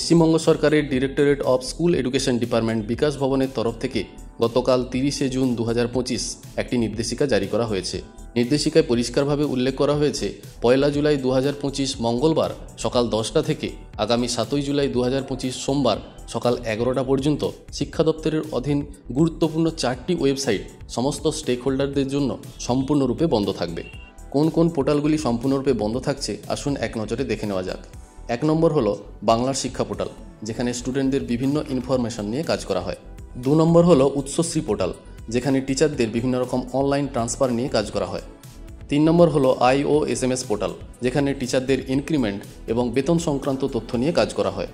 পশ্চিমবঙ্গ সরকারের directorate of school education department Bikash ভবনের তরফ থেকে গতকাল 30শে জুন 2025 একটি নির্দেশিকা জারি করা হয়েছে। নির্দেশিকায় পরিষ্কারভাবে উল্লেখ করা হয়েছে 1 জুলাই 2025 মঙ্গলবার সকাল 10টা থেকে আগামী 7 জুলাই 2025 সোমবার সকাল 11টা পর্যন্ত শিক্ষা দপ্তরের অধীন গুরুত্বপূর্ণ 4টি ওয়েবসাইট সমস্ত স্টেক হোল্ডারদের জন্য সম্পূর্ণরূপে বন্ধ থাকবে। কোন কোন পোর্টালগুলি সম্পূর্ণরূপে বন্ধ থাকছে আসুন এক নজরে দেখে নেওয়া যাক। 1 নম্বর হলো বাংলার শিক্ষা পোর্টাল, যেখানে স্টুডেন্টদের বিভিন্ন ইনফরমেশন নিয়ে কাজ করা হয়। 2 নম্বর হলো উৎসশ্রী পোর্টাল, যেখানে টিচারদের বিভিন্ন রকম অনলাইন ট্রান্সফার নিয়ে কাজ করা হয়। 3 নম্বর হলো IOSMS পোর্টাল, যেখানে টিচারদের ইনক্রিমেন্ট এবং বেতন সংক্রান্ত তথ্য নিয়ে কাজ করা হয়।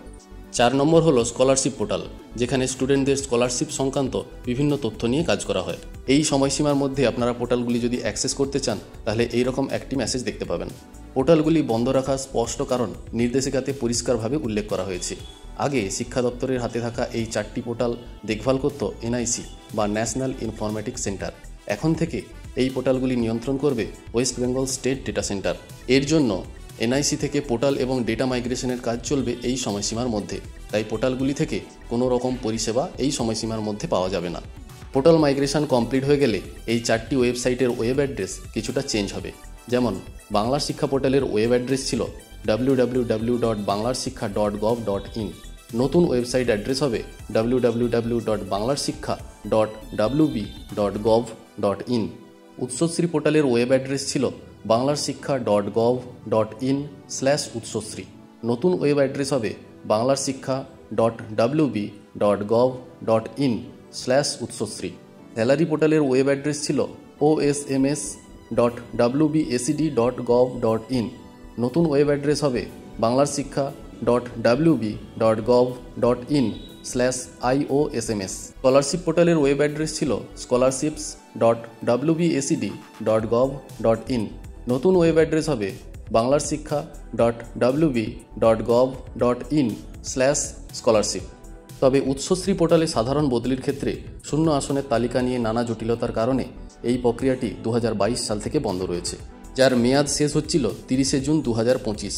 4 নম্বর হলো স্কলারশিপ পোর্টাল, যেখানে স্টুডেন্টদের স্কলারশিপ সংক্রান্ত বিভিন্ন তথ্য নিয়ে কাজ করা হয়। এই সময়সীমার মধ্যে আপনারা পোর্টালগুলি যদি অ্যাক্সেস করতে চান তাহলে এইরকম একটি মেসেজ দেখতে পাবেন। পোর্টালগুলি বন্ধ রাখার স্পষ্ট কারণ নির্দেশিকাতে পরিষ্কারভাবে উল্লেখ করা হয়েছে। আগে শিক্ষা দপ্তরের হাতে থাকা এই 4টি পোর্টাল দেখভাল করত NIC বা ন্যাশনাল ইনফরমেটিক্স সেন্টার। এখন থেকে এই পোর্টালগুলি নিয়ন্ত্রণ করবে West Bengal state data centre. এর জন্য NIC থেকে পোর্টাল এবং ডেটা মাইগ্রেশনের কাজ চলবে এই সময়সীমার মধ্যে, তাই পোর্টালগুলি থেকে কোনো রকম পরিষেবা এই সময়সীমার মধ্যে পাওয়া যাবে না। পোর্টাল মাইগ্রেশন কমপ্লিট হয়ে গেলে এই 4টি ওয়েবসাইটের ওয়েব অ্যাড্রেস কিছুটা চেঞ্জ হবে। যেমন বাংলার শিক্ষা পোর্টালের ওয়েব অ্যাড্রেস ছিল www.banglarshikha.gov.in। নতুন ওয়েবসাইট অ্যাড্রেস হবে www.banglarshikha.wb.gov.in। উৎসশ্রী পোর্টালের ওয়েব অ্যাড্রেস ছিল banglarshikha.gov.in/উৎসশ্রী। নতুন ওয়েব অ্যাড্রেস হবে banglarshikha.wb.gov.in/উৎসশ্রী। স্যালারি পোর্টালের ওয়েব অ্যাড্রেস ছিল osms.wbacd.gov.in। নতুন ওয়েব অ্যাড্রেস হবে banglarshikha.wb.gov.in/iosms। স্কলারশিপ পোর্টালের ওয়েব অ্যাড্রেস ছিল scholarships.wbacd.gov.in। নতুন ওয়েব অ্যাড্রেস হবে banglarshikha.wb.gov.in/scholarship। তবে উৎসশ্রী পোর্টালে সাধারণ বদলির ক্ষেত্রে শূন্য আসনের তালিকা নিয়ে নানা জটিলতার কারণে এই প্রক্রিয়াটি 2022 সাল থেকে বন্ধ রয়েছে, যার মেয়াদ শেষ হচ্ছিল 30শে জুন 2025।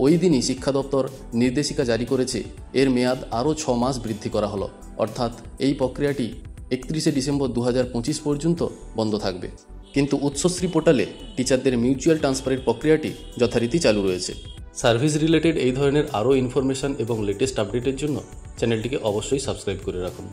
ওই দিনই শিক্ষা দপ্তর নির্দেশিকা জারি করেছে এর মেয়াদ আরও 6 মাস বৃদ্ধি করা হলো, অর্থাৎ এই প্রক্রিয়াটি 31শে ডিসেম্বর 2025 পর্যন্ত বন্ধ থাকবে। কিন্তু উৎসশ্রী পোর্টালে টিচারদের মিউচুয়াল ট্রান্সফারের প্রক্রিয়াটি যথারীতি চালু রয়েছে। সার্ভিস রিলেটেড এই ধরনের আরও ইনফরমেশন এবং লেটেস্ট আপডেটের জন্য চ্যানেলটিকে অবশ্যই সাবস্ক্রাইব করে রাখুন।